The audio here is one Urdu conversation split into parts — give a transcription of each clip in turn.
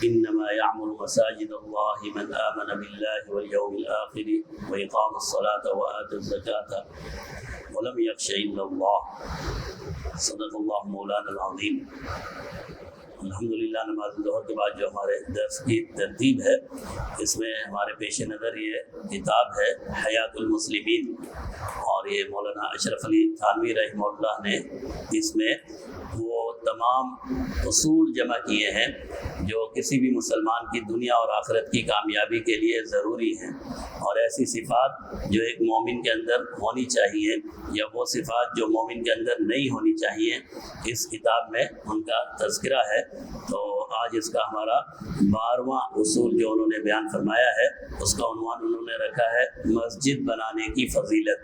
انما يعمر مساجد الله من آمن بالله واليوم الآخر وإقام الصلاة وآتى الزكاة ولم يخش إلا الله صدق اللہ مولانا العظیم۔ الحمدللہ نماز ظہر کے بعد جو ہمارے درس کی ترتیب ہے، اس میں ہمارے پیش نظر یہ کتاب ہے حیات المسلمین، اور یہ مولانا اشرف علی تھانوی رحمہ اللہ نے اس میں وہ تمام اصول جمع کیے ہیں جو کسی بھی مسلمان کی دنیا اور آخرت کی کامیابی کے لیے ضروری ہیں، اور ایسی صفات جو ایک مومن کے اندر ہونی چاہیے یا وہ صفات جو مومن کے اندر نہیں ہونی چاہیے، اس کتاب میں ان کا تذکرہ ہے۔ تو آج اس کا ہمارا 12واں اصول جو انہوں نے بیان فرمایا ہے، اس کا عنوان انہوں نے رکھا ہے مسجد بنانے کی فضیلت۔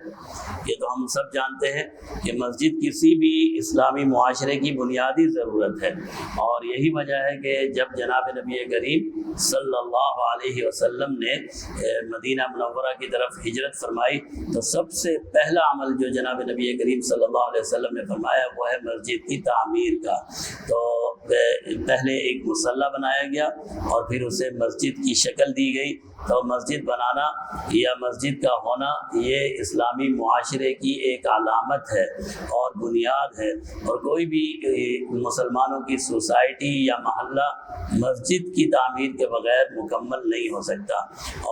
یہ تو ہم سب جانتے ہیں کہ مسجد کسی بھی اسلامی معاشرے کی بنیادی ضرورت ہے، اور یہی وجہ ہے کہ جب جناب نبی کریم صلی اللہ علیہ وسلم نے مدینہ منورہ کی طرف ہجرت فرمائی تو سب سے پہلا عمل جو جناب نبی کریم صلی اللہ علیہ وسلم نے فرمایا وہ ہے مسجد کی تعمیر کا۔ تو پہلے ایک مصلی بنایا گیا اور پھر اسے مسجد کی شکل دی گئی۔ تو مسجد بنانا یا مسجد کا ہونا یہ اسلامی معاشرے کی ایک علامت ہے اور بنیاد ہے، اور کوئی بھی مسلمانوں کی سوسائٹی یا محلہ مسجد کی تعمیر کے بغیر مکمل نہیں ہو سکتا۔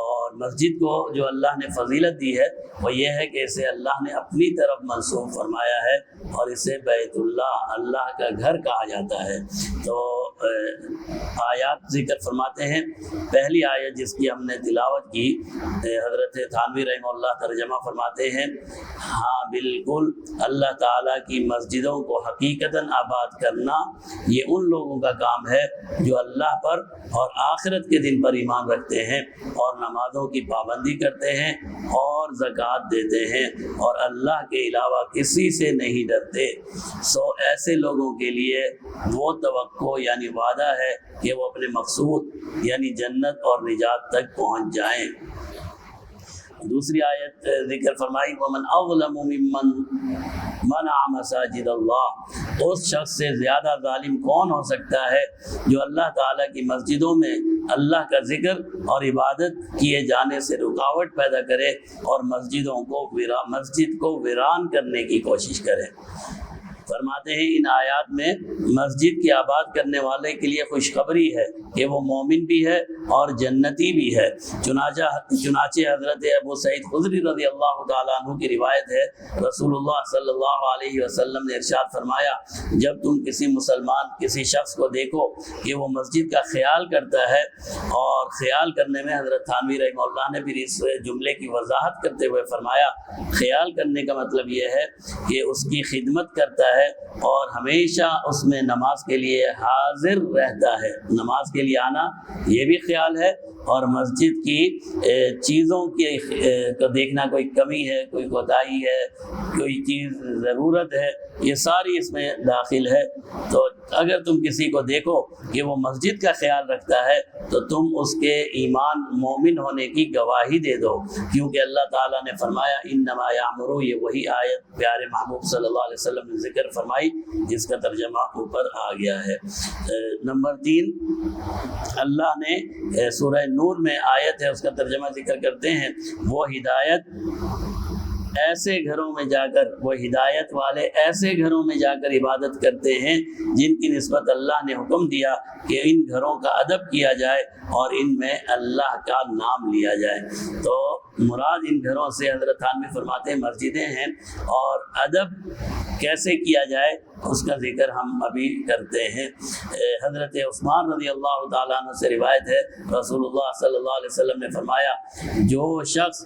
اور مسجد کو جو اللہ نے فضیلت دی ہے وہ یہ ہے کہ اسے اللہ نے اپنی طرف منسوب فرمایا ہے، اور اسے بیت اللہ، اللہ کا گھر کہا جاتا ہے۔ تو آیات ذکر فرماتے ہیں۔ پہلی آیت جس کی ہم نے تلاوت کی، حضرت تھانوی رحمہ اللہ ترجمہ فرماتے ہیں، ہاں بالکل اللہ تعالیٰ کی مسجدوں کو حقیقتاً آباد کرنا یہ ان لوگوں کا کام ہے جو اللہ پر اور آخرت کے دن پر ایمان رکھتے ہیں اور نمازوں کی پابندی کرتے ہیں اور زکوٰۃ دیتے ہیں اور اللہ کے علاوہ کسی سے نہیں ڈرتے۔ سو ایسے لوگوں کے لیے وہ توقع یعنی وعدہ ہے کہ وہ اپنے مقصود یعنی جنت اور نجات تک پہنچ جائیں۔ دوسری آیت ذکر فرمائی، وَمَنْ أَظْلَمُ مِمَّنْ مَنَعَ مَسَاجِدَ اللَّهِ، اس شخص سے زیادہ ظالم کون ہو سکتا ہے جو اللہ تعالیٰ کی مسجدوں میں اللہ کا ذکر اور عبادت کیے جانے سے رکاوٹ پیدا کرے اور مسجد کو ویران کرنے کی کوشش کرے۔ فرماتے ہیں ان آیات میں مسجد کی آباد کرنے والے کے لیے خوشخبری ہے کہ وہ مومن بھی ہے اور جنتی بھی ہے۔ چنانچہ حضرت ابو سعید خدری رضی اللہ تعالیٰ عنہ کی روایت ہے، رسول اللہ صلی اللہ علیہ وسلم نے ارشاد فرمایا، جب تم کسی مسلمان کسی شخص کو دیکھو کہ وہ مسجد کا خیال کرتا ہے، اور خیال کرنے میں حضرت تھانوی رحمہ اللہ نے پھر اس جملے کی وضاحت کرتے ہوئے فرمایا، خیال کرنے کا مطلب یہ ہے کہ اس کی خدمت کرتا ہے اور ہمیشہ اس میں نماز کے لیے حاضر رہتا ہے۔ نماز کے لیے آنا یہ بھی خیال ہے، اور مسجد کی چیزوں کو دیکھنا، کوئی کمی ہے، کوئی کوتاہی ہے، کوئی چیز ضرورت ہے، یہ ساری اس میں داخل ہے۔ تو اگر تم کسی کو دیکھو کہ وہ مسجد کا خیال رکھتا ہے تو تم اس کے ایمان مومن ہونے کی گواہی دے دو، کیونکہ اللہ تعالیٰ نے فرمایا انما یعمر، یہ وہی آیت پیارے محبوب صلی اللہ علیہ وسلم نے ذکر فرمائی جس کا ترجمہ اوپر آ گیا ہے۔ نمبر 3، اللہ نے سورہ نور میں آیت ہے اس کا ترجمہ ذکر کرتے ہیں، وہ ہدایت ایسے گھروں میں جا کر، وہ ہدایت والے ایسے گھروں میں جا کر عبادت کرتے ہیں جن کی نسبت اللہ نے حکم دیا کہ ان گھروں کا ادب کیا جائے اور ان میں اللہ کا نام لیا جائے۔ تو مراد ان گھروں سے حضرت تھانوی فرماتے ہیں مسجدیں ہیں، اور ادب کیسے کیا جائے اس کا ذکر ہم ابھی کرتے ہیں۔ حضرت عثمان رضی اللہ تعالیٰ عنہ سے روایت ہے، رسول اللہ صلی اللہ علیہ وسلم نے فرمایا، جو شخص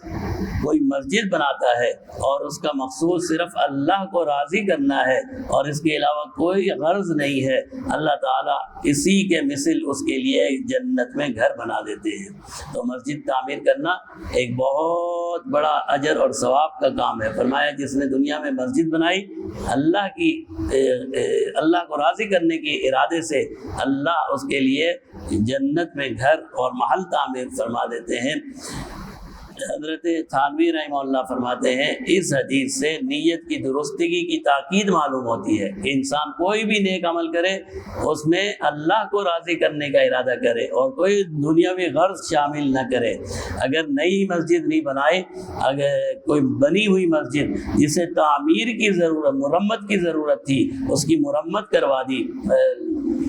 کوئی مسجد بناتا ہے اور اس کا مقصود صرف اللہ کو راضی کرنا ہے اور اس کے علاوہ کوئی غرض نہیں ہے، اللہ تعالیٰ اسی کے مثل اس کے لیے جنت میں گھر بنا دیتے ہیں۔ تو مسجد تعمیر کرنا ایک بہت بڑا اجر اور ثواب کا کام ہے۔ فرمایا جس نے دنیا میں مسجد بنائی اللہ کو راضی کرنے کے ارادے سے، اللہ اس کے لیے جنت میں گھر اور محل تعمیر فرما دیتے ہیں۔ حضرت تھانوی رحمہ اللہ فرماتے ہیں اس حدیث سے نیت کی درستگی کی تاکید معلوم ہوتی ہے کہ انسان کوئی بھی نیک عمل کرے اس میں اللہ کو راضی کرنے کا ارادہ کرے اور کوئی دنیاوی غرض شامل نہ کرے۔ اگر نئی مسجد نہیں بنائے، اگر کوئی بنی ہوئی مسجد جسے تعمیر کی ضرورت، مرمت کی ضرورت تھی، اس کی مرمت کروا دی۔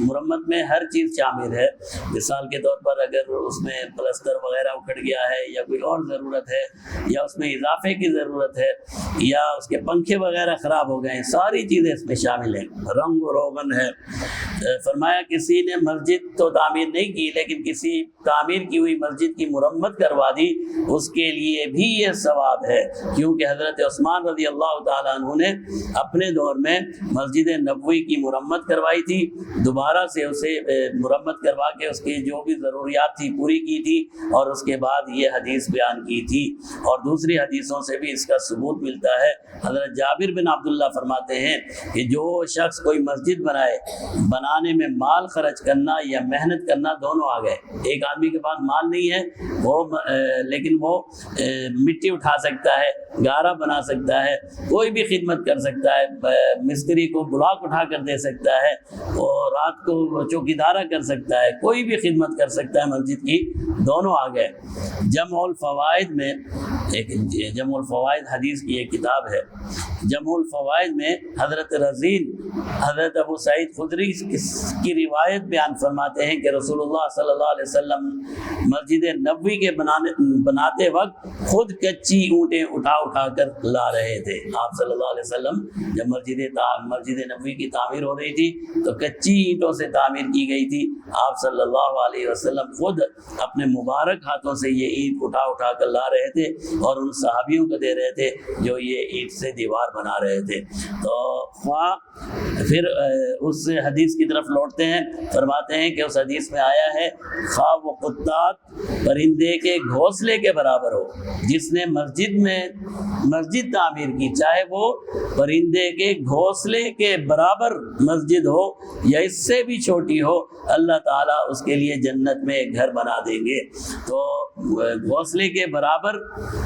مرمت میں ہر چیز شامل ہے، مثال کے طور پر اگر اس میں پلستر وغیرہ اکھڑ گیا ہے یا کوئی اور ضرورت ہے یا اس میں اضافے کی ضرورت ہے یا اس کے پنکھے وغیرہ خراب ہو گئے ہیں، ساری چیزیں اس میں شامل ہیں، رنگ و روغن ہے۔ فرمایا کسی نے مسجد تو تعمیر نہیں کی لیکن کسی تعمیر کی ہوئی مسجد کی مرمت کروا دی، اس کے لیے بھی یہ ثواب ہے، کیونکہ حضرت عثمان رضی اللہ تعالیٰ عنہ نے اپنے دور میں مسجد نبوی کی مرمت کروائی تھی، دوبارہ سے اسے مرمت کروا کے اس کی جو بھی ضروریات تھی پوری کی تھی اور اس کے بعد یہ حدیث بیان کی تھی۔ اور دوسری حدیثوں سے بھی اس کا ثبوت ملتا ہے۔ حضرت جابر بن عبداللہ فرماتے ہیں کہ جو شخص کوئی مسجد بنائے، بنانے میں مال خرچ کرنا یا محنت کرنا دونوں آ گئے۔ ایک آدمی کے پاس مال نہیں ہے لیکن وہ مٹی اٹھا سکتا ہے، گارا بنا سکتا ہے، کوئی بھی خدمت کر سکتا ہے، مستری کو بلاک اٹھا کر دے سکتا ہے اور رات کو چوکیدارہ کر سکتا ہے، کوئی بھی خدمت کر سکتا ہے مسجد کی، دونوں آ گئے۔ جمع الفوائد میں جمع الفوائد حدیث کی ایک کتاب ہے، جمع الفوائد میں حضرت رزین حضرت ابو سعید خدری کی روایت بیان فرماتے ہیں کہ رسول اللہ صلی اللہ علیہ وسلم مسجد نبوی کے بناتے وقت خود کچی اونٹیں اٹھا کر لا رہے تھے۔ آپ صلی اللہ علیہ وسلم جب مسجد نبوی کی تعمیر ہو رہی تھی تو کچی اینٹوں سے تعمیر کی گئی تھی، آپ صلی اللہ علیہ وسلم خود اپنے مبارک ہاتھوں سے یہ اینٹ اٹھا کر لا رہے تھے اور ان صحابیوں کو دے رہے تھے جو یہ اینٹ سے دیوار بنا رہے تھے۔ تو پھر اس حدیث کی طرف لوٹتے ہیں، فرماتے ہیں کہ اس حدیث میں آیا ہے خواہ وہ قطات پرندے کے گھونسلے کے برابر ہو، جس نے مسجد تعمیر کی، چاہے وہ پرندے کے گھونسلے کے برابر مسجد ہو یا اس سے بھی چھوٹی ہو، اللہ تعالیٰ اس کے لیے جنت میں ایک گھر بنا دیں گے۔ تو گھونسلے کے برابر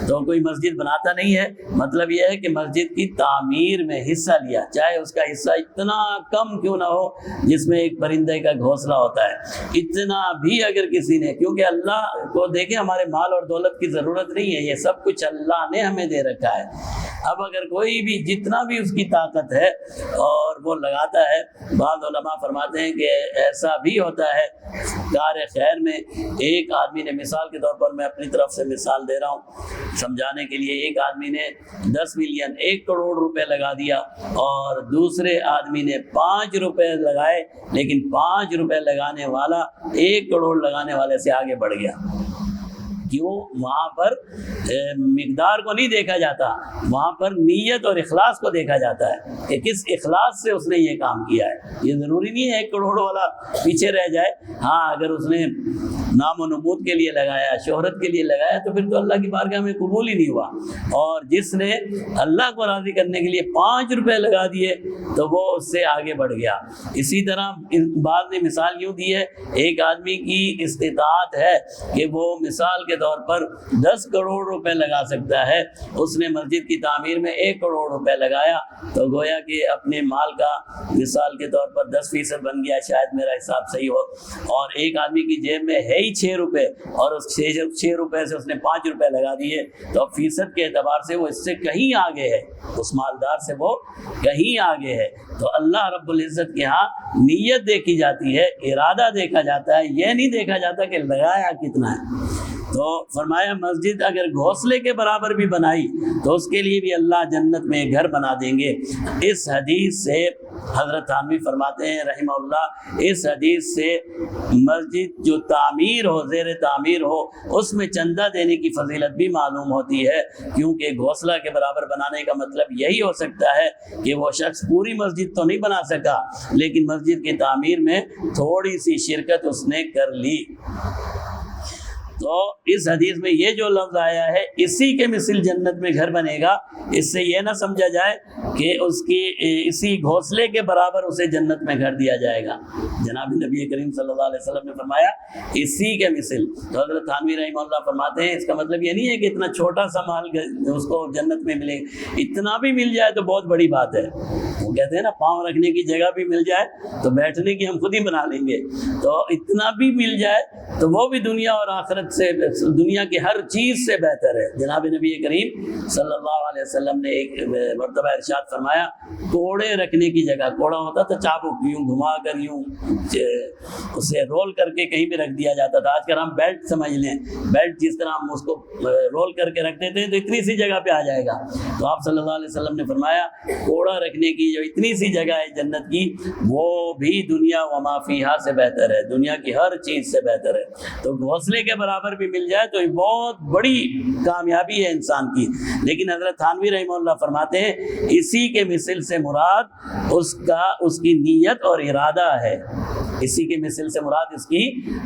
تو کوئی مسجد بناتا نہیں ہے، مطلب یہ ہے کہ مسجد کی تعمیر میں حصہ لیا، چاہے اس کا حصہ اتنا کم کیوں نہ ہو جس میں ایک پرندے کا گھونسلہ ہوتا ہے، اتنا بھی اگر کسی نے، کیونکہ اللہ کو دیکھیں ہمارے مال اور دولت کی ضرورت نہیں ہے، یہ سب کچھ اللہ نے ہمیں دے رکھا ہے۔ اب اگر کوئی بھی جتنا بھی اس کی طاقت ہے اور وہ لگاتا ہے، بعض علماء فرماتے ہیں کہ ایسا بھی ہوتا ہے کار خیر میں ایک آدمی نے، مثال کے طور پر میں اپنی طرف سے مثال دے رہا ہوں سمجھانے کے لیے، ایک آدمی نے 10 ملین 1 کروڑ روپے لگا دیا اور دوسرے آدمی نے 5 روپے لگائے، لیکن 5 روپے لگانے والا 1 کروڑ لگانے والے سے آگے بڑھ گیا۔ کیوں؟ وہاں پر مقدار کو نہیں دیکھا جاتا، وہاں پر نیت اور اخلاص کو دیکھا جاتا ہے کہ کس اخلاص سے اس نے یہ کام کیا ہے۔ یہ ضروری نہیں ہے 1 کروڑ والا پیچھے رہ جائے، ہاں اگر اس نے نام و نمود کے لیے لگایا، شہرت کے لیے لگایا تو پھر تو اللہ کی بارگاہ میں قبول ہی نہیں ہوا، اور جس نے اللہ کو راضی کرنے کے لیے 5 روپے لگا دیے تو وہ اس سے آگے بڑھ گیا۔ اسی طرح بعض نے مثال یوں دی ہے، ایک آدمی کی استطاعت ہے کہ وہ مثال کے طور پر 10 کروڑ روپے لگا سکتا ہے، اس نے مسجد کی تعمیر میں 1 کروڑ روپے لگایا تو گویا کہ اپنے مال کا مثال کے طور پر 10% بن گیا، شاید میرا حساب صحیح ہو، اور ایک آدمی کی جیب میں ہے ہی 6 روپے اور اس 6 روپے سے اس نے 5 روپے لگا دیے، تو فیصد کے اعتبار سے وہ اس سے کہیں آگے ہے، اس مالدار سے وہ کہیں آگے ہے۔ تو اللہ رب العزت کے ہاں نیت دیکھی جاتی ہے، ارادہ دیکھا جاتا ہے، یہ نہیں دیکھا جاتا کہ لگایا کتنا ہے۔ تو فرمایا مسجد اگر گھونسلے کے برابر بھی بنائی تو اس کے لیے بھی اللہ جنت میں گھر بنا دیں گے۔ اس حدیث سے حضرت تھانوی فرماتے ہیں رحمہ اللہ، اس حدیث سے مسجد جو تعمیر ہو، زیر تعمیر ہو، اس میں چندہ دینے کی فضیلت بھی معلوم ہوتی ہے، کیونکہ گھونسلہ کے برابر بنانے کا مطلب یہی ہو سکتا ہے کہ وہ شخص پوری مسجد تو نہیں بنا سکا لیکن مسجد کی تعمیر میں تھوڑی سی شرکت اس نے کر لی۔ تو اس حدیث میں یہ جو لفظ آیا ہے، اسی کے مثل جنت میں گھر بنے گا، اس سے یہ نہ سمجھا جائے کہ اس کی اسی گھونسلے کے برابر اسے جنت میں گھر دیا جائے گا۔ جناب نبی کریم صلی اللہ علیہ وسلم نے فرمایا اسی کے مثل۔ تو حضرت تھانوی رحمہ اللہ فرماتے ہیں اس کا مطلب یہ نہیں ہے کہ اتنا چھوٹا سا مال اس کو جنت میں ملے، اتنا بھی مل جائے تو بہت بڑی بات ہے۔ وہ کہتے ہیں نا پاؤں رکھنے کی جگہ بھی مل جائے تو بیٹھنے کی ہم خود ہی بنا لیں گے، تو اتنا بھی مل جائے تو وہ بھی دنیا اور آخرت سے، دنیا کی ہر چیز سے بہتر ہے۔ جناب نبی کریم صلی اللہ علیہ وسلم نے ایک مرتبہ ارشاد فرمایا کوڑے رکھنے کی جگہ، کوڑا ہوتا تھا چابک یوں گھما کر یوں اسے رول کر کے کہیں بھی رکھ دیا جاتا تھا، آج کل ہم بیلٹ سمجھ لیں، بیلٹ جس طرح ہم اس کو رول کر کے رکھتے تھے تو اتنی سی جگہ پہ آ جائے گا۔ تو آپ صلی اللہ علیہ وسلم نے فرمایا کوڑا رکھنے کی جو اتنی سی جگہ ہے جنت کی، وہ بھی دنیا و ما فیہا سے بہتر ہے، دنیا کی ہر چیز سے بہتر ہے۔ تو گھونسلے کے برابر بھی مل جائے تو یہ بہت بڑی کامیابی ہے انسان کی۔ لیکن حضرت تھانوی رحمہ اللہ فرماتے ہیں اسی کے مثل سے مراد اس کی نیت اور ارادہ ہے، اسی کے مثل سے مراد اس کی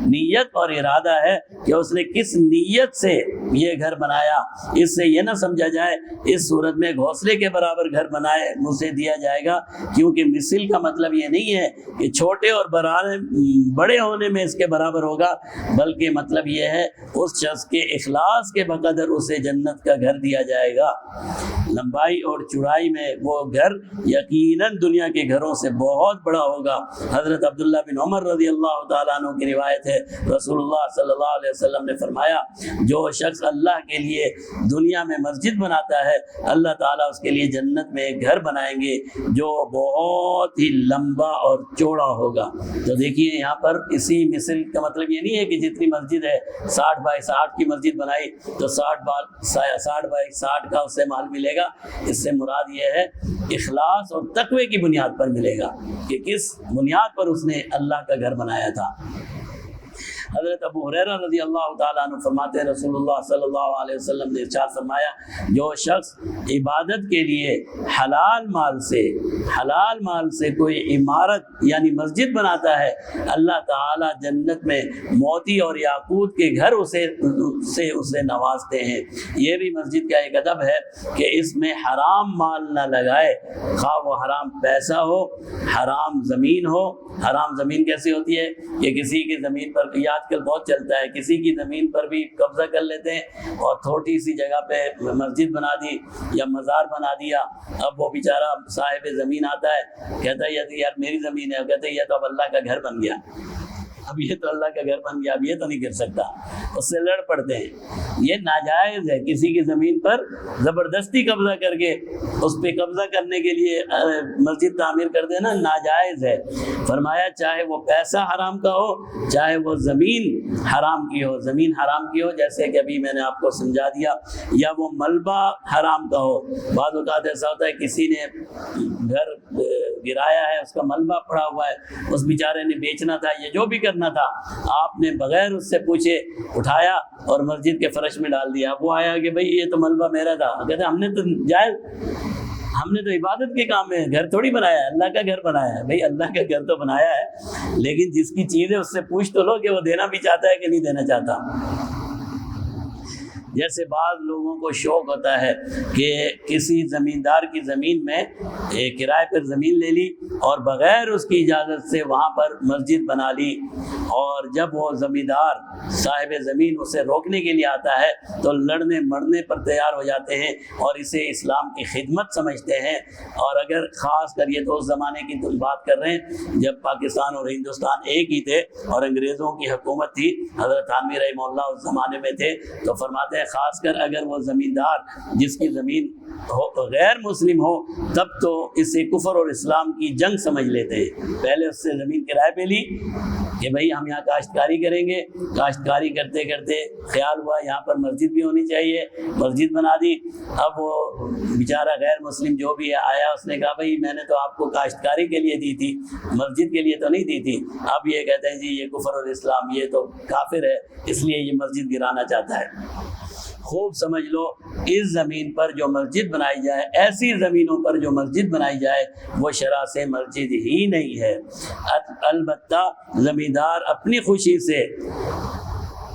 نیت اور ارادہ ہے کہ اس نے کس نیت سے یہ گھر بنایا۔ اس سے یہ نہ سمجھا جائے اس صورت میں گھونسلے کے برابر گھر بنائے اسے دیا جائے گا، کیونکہ مثل کا مطلب یہ نہیں ہے کہ چھوٹے اور بڑے ہونے میں اس کے برابر ہوگا، بلکہ مطلب یہ ہے اس شخص کے اخلاص کے بقدر اسے جنت کا گھر دیا جائے گا۔ لمبائی اور چوڑائی میں وہ گھر یقیناً دنیا کے گھروں سے بہت بڑا ہوگا۔ حضرت عبداللہ بن عمر رضی اللہ تعالیٰ عنہ کی روایت ہے، رسول اللہ صلی اللہ علیہ وسلم نے فرمایا جو شخص اللہ کے لیے دنیا میں مسجد بناتا ہے اللہ تعالیٰ اس کے لیے جنت میں ایک گھر بنائیں گے جو بہت ہی لمبا اور چوڑا ہوگا۔ تو دیکھیے یہاں پر اسی مثل کا مطلب یہ نہیں ہے کہ جتنی مسجد ہے 60 بائی 60 کی مسجد بنائی تو 60 بائی 60 کا اس سے مال ملے گا۔ اس سے مراد یہ ہے اخلاص اور تقوی کی بنیاد پر ملے گا کہ کس بنیاد پر اس نے اللہ کا گھر بنایا تھا۔ حضرت ابو ہریرہ رضی اللہ تعالیٰ عنہ فرماتے ہیں رسول اللہ صلی اللہ علیہ وسلم نے ارشاد فرمایا جو شخص عبادت کے لیے حلال مال سے کوئی عمارت یعنی مسجد بناتا ہے اللہ تعالیٰ جنت میں موتی اور یاقوت کے گھر اسے نوازتے ہیں۔ یہ بھی مسجد کا ایک ادب ہے کہ اس میں حرام مال نہ لگائے، خواہ وہ حرام پیسہ ہو، حرام زمین ہو۔ حرام زمین کیسی ہوتی ہے کہ کسی کی زمین پر آج کل بہت چلتا ہے، کسی کی زمین پر بھی قبضہ کر لیتے ہیں اور چھوٹی سی جگہ پہ مسجد بنا دی یا مزار بنا دیا۔ اب وہ بیچارہ صاحب زمین آتا ہے کہتا ہے یار میری زمین ہے، کہتے ہیں یہ تو اب اللہ کا گھر بن گیا، اب یہ تو اللہ کا گھر بن گیا، اب یہ تو نہیں گر سکتا، اس سے لڑ پڑتے ہیں۔ یہ ناجائز ہے، کسی کی زمین پر زبردستی قبضہ کر کے اس پہ قبضہ کرنے کے لیے مسجد تعمیر کر دینا ناجائز ہے۔ فرمایا چاہے وہ پیسہ حرام کا ہو، چاہے وہ زمین حرام کی ہو، زمین حرام کی ہو جیسے کہ ابھی میں نے آپ کو سمجھا دیا، یا وہ ملبہ حرام کا ہو۔ بعض اوقات ایسا ہوتا ہے کسی نے گھر گرایا ہے، اس کا ملبہ پڑا ہوا ہے، اس بیچارے نے بیچنا تھا، یہ جو بھی کرنا تھا، آپ نے بغیر اس سے پوچھے اٹھایا اور مسجد کے فرش میں ڈال دیا۔ وہ آیا کہ بھئی یہ تو ملبہ میرا تھا، کہتے ہم نے تو جائز، ہم نے تو عبادت کے کام میں گھر تھوڑی بنایا ہے، اللہ کا گھر بنایا ہے۔ بھئی اللہ کا گھر تو بنایا ہے، لیکن جس کی چیز ہے اس سے پوچھ تو لو کہ وہ دینا بھی چاہتا ہے کہ نہیں دینا چاہتا۔ جیسے بعض لوگوں کو شوق ہوتا ہے کہ کسی زمیندار کی زمین میں کرائے پر زمین لے لی اور بغیر اس کی اجازت سے وہاں پر مسجد بنا لی، اور جب وہ زمیندار صاحب زمین اسے روکنے کے لیے آتا ہے تو لڑنے مرنے پر تیار ہو جاتے ہیں اور اسے اسلام کی خدمت سمجھتے ہیں۔ اور اگر خاص کر یہ تو اس زمانے کی بات کر رہے ہیں جب پاکستان اور ہندوستان ایک ہی تھے اور انگریزوں کی حکومت تھی، حضرت تھانوی رحمہ اللہ اس زمانے میں تھے، تو فرماتے ہیں خاص کر اگر وہ زمیندار جس کی زمین غیر مسلم ہو تب تو اسے کفر اور اسلام کی جنگ سمجھ لیتے ہیں۔ پہلے اس سے زمین کرائے پہ لی کہ بھئی ہم یہاں کاشتکاری کریں گے، کاشتکاری کرتے کرتے خیال ہوا یہاں پر مسجد بھی ہونی چاہیے، مسجد بنا دی۔ اب وہ بیچارہ غیر مسلم جو بھی آیا اس نے کہا بھئی میں نے تو آپ کو کاشتکاری کے لیے دی تھی، مسجد کے لیے تو نہیں دی تھی۔ اب یہ کہتے ہیں جی یہ کفر اور اسلام، یہ تو کافر ہے، اس لیے یہ مسجد گرانا چاہتا ہے۔ خوب سمجھ لو اس زمین پر جو مسجد بنائی جائے، ایسی زمینوں پر جو مسجد بنائی جائے وہ شرع سے مسجد ہی نہیں ہے۔ البتہ زمیندار اپنی خوشی سے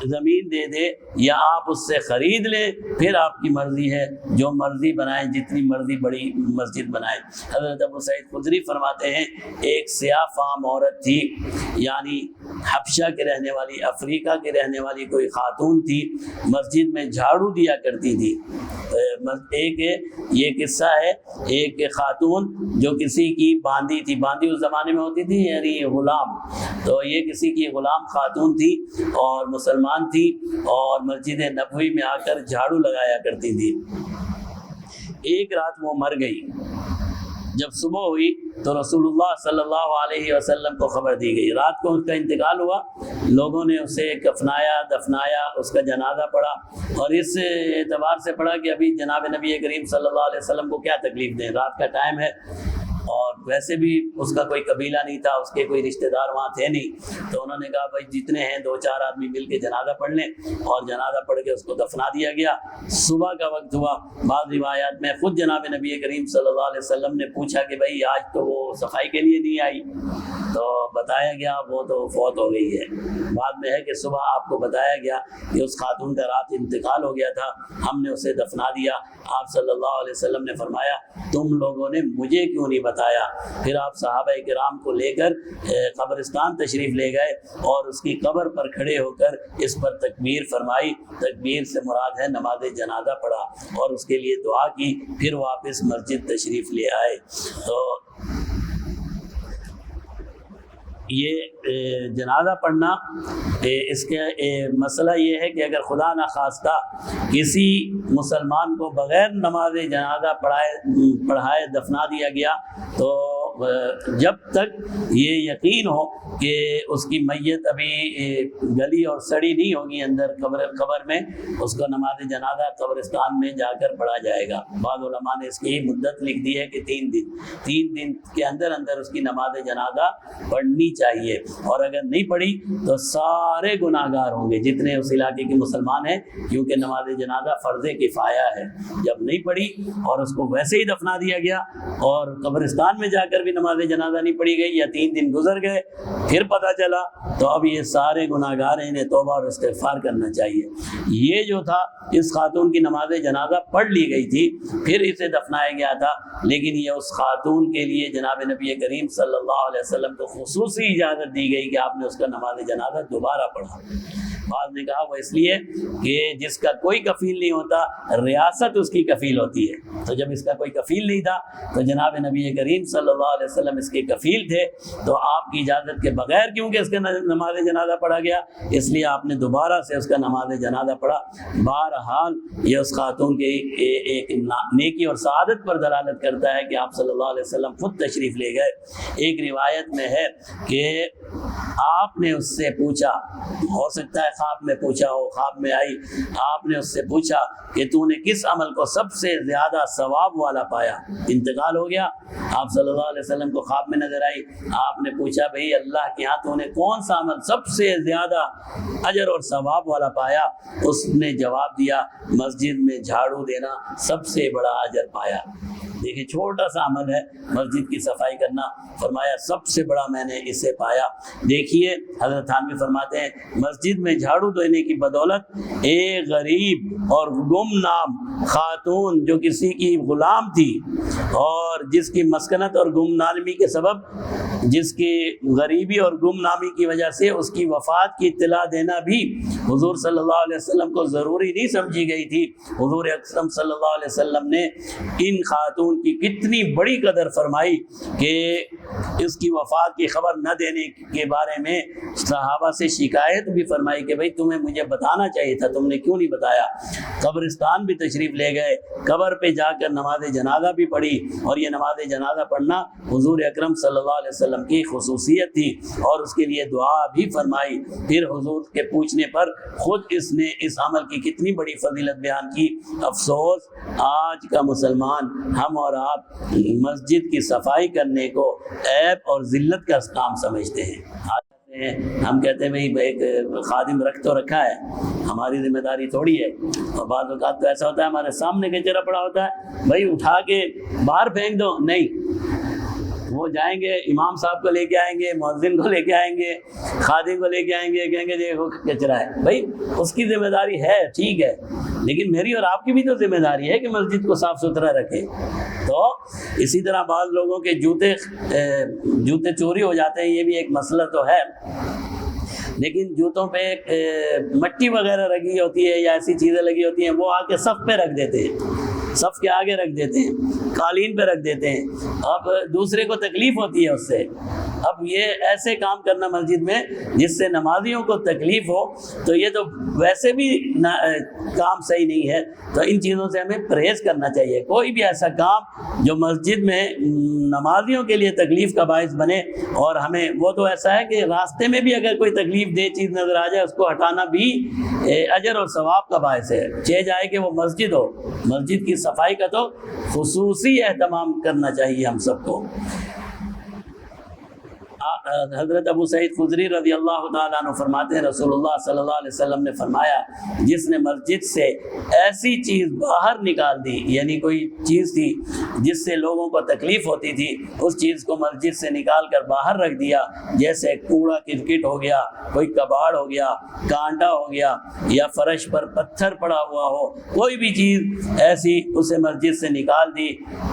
زمین دے دے یا آپ اس سے خرید لیں، پھر آپ کی مرضی ہے، جو مرضی بنائیں، جتنی مرضی بڑی مسجد بنائیں۔ حضرت ابو سعید خدری فرماتے ہیں ایک سیاہ فام عورت تھی، یعنی حبشہ کے رہنے والی، افریقہ کے رہنے والی کوئی خاتون تھی، مسجد میں جھاڑو دیا کرتی تھی۔ ایک یہ قصہ ہے، ایک خاتون جو کسی کی باندی تھی، باندی اس زمانے میں ہوتی تھی یعنی غلام، تو یہ کسی کی غلام خاتون تھی اور مسلمان تھی، اور مسجد نبوی میں آ کر جھاڑو لگایا کرتی تھی۔ ایک رات وہ مر گئی۔ جب صبح ہوئی تو رسول اللہ صلی اللہ علیہ وسلم کو خبر دی گئی، رات کو اس کا انتقال ہوا، لوگوں نے اسے کفنایا، دفنایا، اس کا جنازہ پڑھا، اور اس اعتبار سے پڑھا کہ ابھی جناب نبی کریم صلی اللہ علیہ وسلم کو کیا تکلیف دیں، رات کا ٹائم ہے، اور ویسے بھی اس کا کوئی قبیلہ نہیں تھا، اس کے کوئی رشتہ دار وہاں تھے نہیں، تو انہوں نے کہا بھائی جتنے ہیں 2-4 آدمی مل کے جنازہ پڑھ لیں، اور جنازہ پڑھ کے اس کو دفنا دیا گیا۔ صبح کا وقت ہوا، بعض روایات میں خود جناب نبی کریم صلی اللہ علیہ وسلم نے پوچھا کہ بھائی آج تو وہ صفائی کے لیے نہیں آئی، تو بتایا گیا وہ تو فوت ہو گئی ہے۔ بعد میں ہے کہ صبح آپ کو بتایا گیا کہ اس خاتون کا رات انتقال ہو گیا تھا، ہم نے اسے دفنا دیا۔ آپ صلی اللہ علیہ وسلم نے فرمایا تم لوگوں نے مجھے کیوں نہیں بتایا؟ پھر آپ صحابہ کرام کو لے کر قبرستان تشریف لے گئے، اور اس کی قبر پر کھڑے ہو کر اس پر تکبیر فرمائی، تکبیر سے مراد ہے نماز جنازہ پڑھا، اور اس کے لیے دعا کی، پھر واپس مسجد تشریف لے آئے۔ تو یہ جنازہ پڑھنا، اس کے مسئلہ یہ ہے کہ اگر خدا نخواستہ کسی مسلمان کو بغیر نماز جنازہ پڑھائے دفنا دیا گیا، تو جب تک یہ یقین ہو کہ اس کی میت ابھی گلی اور سڑی نہیں ہوگی اندر قبر میں، اس کو نماز جنازہ قبرستان میں جا کر پڑھا جائے گا۔ بعض علماء نے اس کی مدت لکھ دی ہے کہ 3 دن کے اندر اندر اس کی نماز جنازہ پڑھنی چاہیے، اور اگر نہیں پڑھی تو سارے گناہ گار ہوں گے جتنے اس علاقے کے مسلمان ہیں، کیونکہ نماز جنازہ فرض کفایہ ہے۔ جب نہیں پڑھی اور اس کو ویسے ہی دفنا دیا گیا، اور قبرستان میں جا کر بھی نماز جنازہ نہیں پڑھی گئی، یا 3 دن گزر گئے پھر پتہ چلا، تو اب یہ سارے گناہ گار ہیں، انہیں توبہ اور استغفار کرنا چاہیے۔ یہ جو تھا، اس خاتون کی نماز جنازہ پڑھ لی گئی تھی، پھر اسے دفنایا گیا تھا، لیکن یہ اس خاتون کے لیے جناب نبی کریم صلی اللہ علیہ وسلم کو خصوصی اجازت دی گئی کہ آپ نے اس کا نماز جنازہ دوبارہ پڑھا۔ بعض نے کہا وہ اس لیے کہ جس کا کوئی کفیل نہیں ہوتا، ریاست اس کی کفیل ہوتی ہے، تو جب اس کا کوئی کفیل نہیں تھا تو جناب نبی کریم صلی اللہ علیہ وسلم اس کے کفیل تھے، تو آپ کی اجازت کے بغیر کیونکہ اس کا نماز جنازہ پڑھا گیا، اس لیے آپ نے دوبارہ سے اس کا نماز جنازہ پڑھا۔ بہرحال یہ اس خاتون کے ایک نیکی اور سعادت پر دلالت کرتا ہے کہ آپ صلی اللہ علیہ وسلم خود تشریف لے گئے۔ ایک روایت میں ہے کہ آپ نے اس سے پوچھا، ہو سکتا ہے خواب میں پوچھا ہو، خواب میں آئی، آپ نے اس سے پوچھا کہ تو نے کس عمل کو سب سے زیادہ ثواب والا پایا؟ انتقال ہو گیا، آپ صلی اللہ علیہ وسلم کو خواب میں نظر آئی، آپ نے پوچھا بھئی اللہ کے ہاں تو نے کون سا عمل سب سے زیادہ اجر اور ثواب والا پایا؟ اس نے جواب دیا مسجد میں جھاڑو دینا سب سے بڑا اجر پایا۔ دیکھیں چھوٹا سا عمل ہے مسجد کی صفائی کرنا، فرمایا سب سے بڑا میں نے اسے پایا۔ دیکھیے حضرت تھانوی فرماتے ہیں مسجد میں جھاڑو دینے کی بدولت ایک غریب اور گمنام خاتون جو کسی کی غلام تھی، اور جس کی مسکنت اور گمنامی کے سبب، جس کی غریبی اور گمنامی کی وجہ سے اس کی وفات کی اطلاع دینا بھی حضور صلی اللہ علیہ وسلم کو ضروری نہیں سمجھی گئی تھی، حضور اکرم صلی اللہ علیہ وسلم نے ان خاتون کی کتنی بڑی قدر فرمائی کہ اس کی وفات کی خبر نہ دینے کے بارے میں صحابہ سے شکایت بھی فرمائی کہ بھئی تمہیں مجھے بتانا چاہیے تھا، تم نے کیوں نہیں بتایا؟ قبرستان بھی تشریف لے گئے، قبر پہ جا کر نماز جنازہ بھی پڑھی، اور یہ نماز جنازہ پڑھنا حضور اکرم صلی اللہ علیہ وسلم کی خصوصیت تھی، اور اس کے لیے دعا بھی فرمائی۔ پھر حضور کے پوچھنے پر خود اس نے اس عمل کی کتنی بڑی فضیلت بیان کی۔ افسوس آج کا مسلمان، ہم اور آپ مسجد کی صفائی کرنے کو عیب اور ذلت کا کام سمجھتے ہیں۔ ہم کہتے ہیں بھائی ایک خادم رکھ تو رکھا ہے، ہماری ذمہ داری تھوڑی ہے، اور بعض اوقات تو ایسا ہوتا ہے ہمارے سامنے کچرا پڑا ہوتا ہے، بھائی اٹھا کے باہر پھینک دو، نہیں، وہ جائیں گے امام صاحب کو لے کے آئیں گے, مؤذن کو لے کے آئیں گے, خادم کو لے کے آئیں گے, کہیں گے دیکھو کچرا ہے. بھائی اس کی ذمہ داری ہے, ٹھیک ہے, لیکن میری اور آپ کی بھی تو ذمہ داری ہے کہ مسجد کو صاف ستھرا رکھے. تو اسی طرح بعض لوگوں کے جوتے چوری ہو جاتے ہیں, یہ بھی ایک مسئلہ تو ہے, لیکن جوتوں پہ مٹی وغیرہ لگی ہوتی ہے یا ایسی چیزیں لگی ہوتی ہیں, وہ آ کے صف پہ رکھ دیتے ہیں, صف کے آگے رکھ دیتے ہیں, قالین پہ رکھ دیتے ہیں. اب دوسرے کو تکلیف ہوتی ہے اس سے. اب یہ ایسے کام کرنا مسجد میں جس سے نمازیوں کو تکلیف ہو, تو یہ تو ویسے بھی کام صحیح نہیں ہے. تو ان چیزوں سے ہمیں پرہیز کرنا چاہیے. کوئی بھی ایسا کام جو مسجد میں نمازیوں کے لیے تکلیف کا باعث بنے, اور ہمیں وہ تو ایسا ہے کہ راستے میں بھی اگر کوئی تکلیف دہ چیز نظر آ جائے اس کو ہٹانا بھی اجر اور ثواب کا باعث ہے. چہ جائے کہ وہ مسجد ہو, مسجد کی صفائی کا تو خصوصی اہتمام کرنا چاہیے ہم سب کو. حضرت ابو سعید خدری رضی اللہ تعالیٰ عنہ فرماتے ہیں رسول اللہ صلی اللہ علیہ وسلم نے فرمایا, جس نے مسجد سے ایسی چیز باہر نکال دی, یعنی کوئی چیز تھی جس سے لوگوں کو تکلیف ہوتی تھی, اس چیز کو مسجد سے نکال کر باہر رکھ دیا, جیسے کوڑا کرکٹ ہو گیا, کوئی کباڑ ہو گیا, کانٹا ہو گیا, یا فرش پر پتھر پڑا ہوا ہو, کوئی بھی چیز ایسی اسے مسجد سے نکال دی.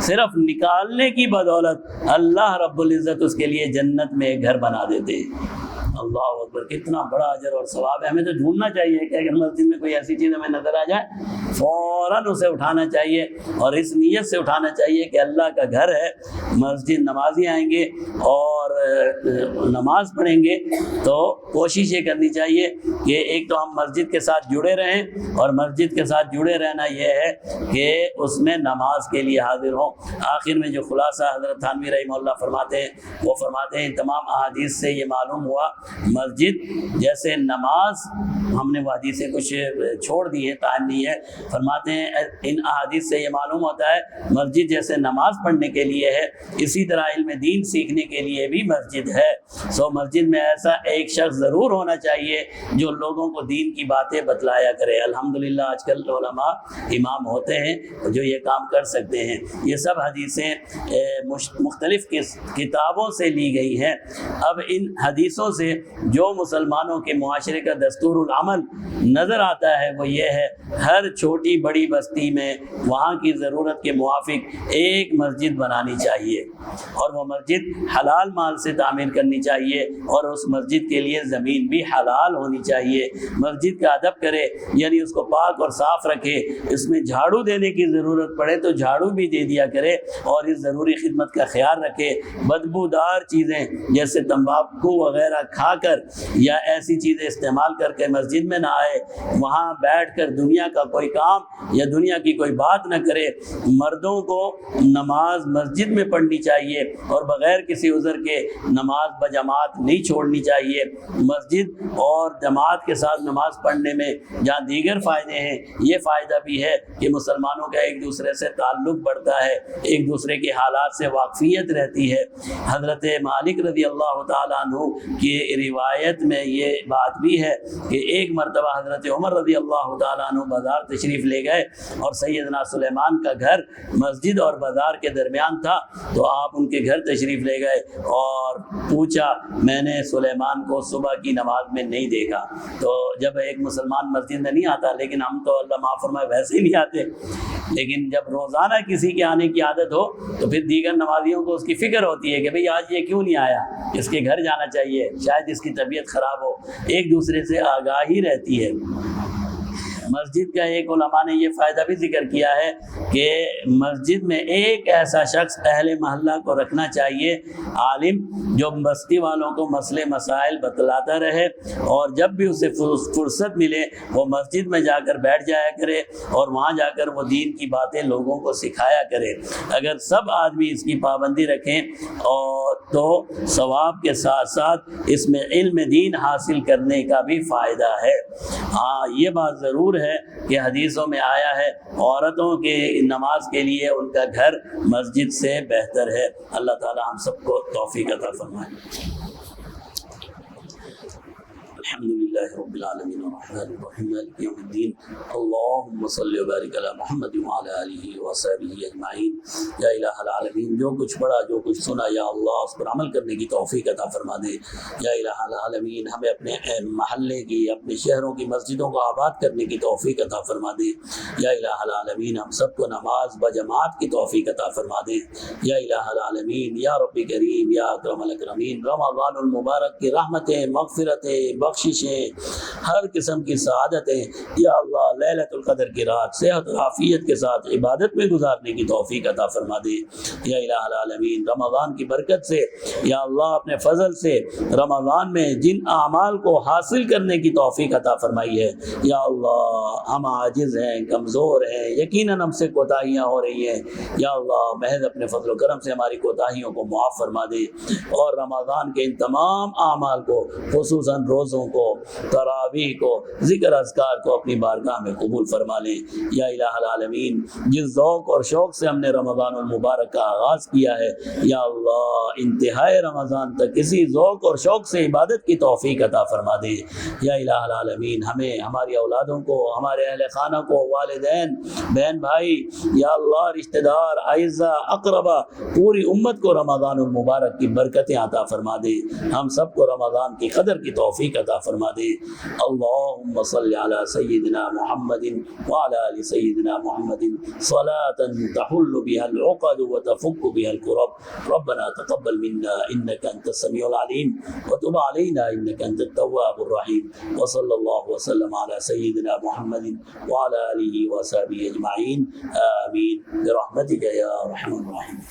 صرف نکالنے کی بدولت اللہ رب العزت اس کے لیے جنت میں ایک گھر بنا دیتے ہیں. اللہ اکبر, کتنا بڑا اجر اور ثواب ہے. ہمیں تو ڈھونڈنا چاہیے کہ اگر مسجد میں کوئی ایسی چیز ہمیں نظر آ جائے فوراً اسے اٹھانا چاہیے, اور اس نیت سے اٹھانا چاہیے کہ اللہ کا گھر ہے, مسجد نمازی آئیں گے اور نماز پڑھیں گے, تو کوشش یہ کرنی چاہیے کہ ایک تو ہم مسجد کے ساتھ جڑے رہیں, اور مسجد کے ساتھ جڑے رہنا یہ ہے کہ اس میں نماز کے لیے حاضر ہوں. آخر میں جو خلاصہ حضرت تھانوی رحمہ اللہ فرماتے ہیں, وہ فرماتے ہیں تمام احادیث سے یہ معلوم ہوا مسجد جیسے نماز, ہم نے وہ حدیثیں کچھ چھوڑ دی ہے, ٹائم نہیں ہے. فرماتے ہیں ان احادیث سے یہ معلوم ہوتا ہے مسجد جیسے نماز پڑھنے کے لیے ہے, اسی طرح علم دین سیکھنے کے لیے بھی مسجد ہے. سو مسجد میں ایسا ایک شخص ضرور ہونا چاہیے جو لوگوں کو دین کی باتیں بتلایا کرے. الحمدللہ آج کل علماء امام ہوتے ہیں جو یہ کام کر سکتے ہیں. یہ سب حدیثیں مختلف کتابوں سے لی گئی ہیں. اب ان حدیثوں سے جو مسلمانوں کے معاشرے کا دستور العمل نظر آتا ہے وہ یہ ہے, ہر چھوٹی بڑی بستی میں وہاں کی ضرورت کے موافق ایک مسجد بنانی چاہیے, اور وہ مسجد حلال مال سے تعمیر کرنی چاہیے, اور اس مسجد کے لیے زمین بھی حلال ہونی چاہیے. مسجد کا ادب کرے, یعنی اس کو پاک اور صاف رکھے. اس میں جھاڑو دینے کی ضرورت پڑے تو جھاڑو بھی دے دیا کرے, اور اس ضروری خدمت کا خیال رکھے. بدبودار چیزیں جیسے تمباکو وغیرہ کھا کر یا ایسی چیزیں استعمال کر کے مسجد میں نہ آئے, وہاں بیٹھ کر دنیا کا کوئی کام یا دنیا کی کوئی بات نہ کرے. مردوں کو نماز مسجد میں پڑھنی چاہیے, اور بغیر کسی عذر کے نماز بجماعت نہیں چھوڑنی چاہیے. مسجد اور جماعت کے ساتھ نماز پڑھنے میں جہاں دیگر فائدے ہیں, یہ فائدہ بھی ہے کہ مسلمانوں کا ایک دوسرے سے تعلق بڑھتا ہے, ایک دوسرے کے حالات سے واقفیت رہتی ہے. حضرت مالک رضی اللہ تعالیٰ عنہ کی روایت میں یہ بات بھی ہے کہ ایک مرتبہ حضرت عمر رضی اللہ تعالیٰ عنہ بازار تشریف لے گئے, اور سیدنا سلیمان کا گھر مسجد اور بازار کے درمیان تھا. تو آپ ان کے گھر تشریف لے گئے اور پوچھا, میں نے سلیمان کو صبح کی نماز میں نہیں دیکھا. تو جب ایک مسلمان مسجد میں نہیں آتا, لیکن ہم تو اللہ معاف فرمائے ویسے ہی نہیں آتے, لیکن جب روزانہ کسی کے آنے کی عادت ہو تو پھر دیگر نمازیوں کو اس کی فکر ہوتی ہے کہ بھئی آج یہ کیوں نہیں آیا, اس کے گھر جانا چاہیے, شاید اس کی طبیعت خراب ہو. ایک دوسرے سے آگاہی رہتی ہے. مسجد کا ایک علماء نے یہ فائدہ بھی ذکر کیا ہے کہ مسجد میں ایک ایسا شخص اہل محلہ کو رکھنا چاہیے, عالم, جو بستی والوں کو مسئلے مسائل بتلاتا رہے, اور جب بھی اسے فرصت ملے وہ مسجد میں جا کر بیٹھ جایا کرے, اور وہاں جا کر وہ دین کی باتیں لوگوں کو سکھایا کرے. اگر سب آدمی اس کی پابندی رکھیں اور تو ثواب کے ساتھ ساتھ اس میں علم دین حاصل کرنے کا بھی فائدہ ہے. ہاں یہ بات ضرور ہے کہ حدیثوں میں آیا ہے عورتوں کے نماز کے لیے ان کا گھر مسجد سے بہتر ہے. اللہ تعالی ہم سب کو توفیق عطا فرمائے. الحمدللہ. لله رب العالمين الرحمن الرحيم مالك يوم الدين اللهم صل وبارك على محمد وعلى آله وصحبه أجمعين. یا الہ العالمین جو کچھ پڑھا جو کچھ سنا یا اللہ اس پر عمل کرنے کی توفیق عطا فرما دے. یا الہ العالمین ہمیں اپنے محلے کی اپنے شہروں کی مسجدوں کو آباد کرنے کی توفیق عطا فرما دے. یا الہ العالمین ہم سب کو نماز بجماعت کی توفیق عطا فرما دے. یا الہ العالمین یا رب کریم یا اکرم الاکرمین رمضان المبارک کی رحمتیں مغفرتیں بخششیں ہر قسم کی سعادتیں یا اللہ لیلۃ القدر کی رات صحت و عافیت کے ساتھ عبادت میں گزارنے کی توفیق عطا فرما دے. یا الہ العالمین رمضان کی برکت سے یا اللہ اپنے فضل سے رمضان میں جن اعمال کو حاصل کرنے کی توفیق عطا فرمائی ہے یا اللہ ہم عاجز ہیں کمزور ہیں یقیناً ہم سے کوتاہیاں ہو رہی ہیں یا اللہ محض اپنے فضل و کرم سے ہماری کوتاہیوں کو معاف فرما دے اور رمضان کے ان تمام اعمال کو خصوصاً روزوں کو تراویح کو ذکر اذکار کو اپنی بارگاہ میں قبول فرما لیں. یا الہ العالمین جس ذوق اور شوق سے ہم نے رمضان المبارک کا آغاز کیا ہے یا اللہ انتہائی رمضان تک اسی ذوق اور شوق سے عبادت کی توفیق عطا فرما دے. یا الہ العالمین ہمیں ہماری اولادوں کو ہمارے اہل خانہ کو والدین بہن بھائی یا اللہ رشتہ دار اعزاء اقربا پوری امت کو رمضان المبارک کی برکتیں عطا فرما دے. ہم سب کو رمضان کی قدر کی توفیق عطا فرما دے. اللہم صل علی سیدنا محمد وعلی آل سیدنا محمد صلاة تحل بها العقد وتفك بها الكرب ربنا تقبل منا انك انت السميع العليم وتب علينا انك انت التواب الرحيم وصلى الله وسلم على سيدنا محمد وعلى آله وصحبه اجمعين آمين برحمتك يا ارحم الراحمين.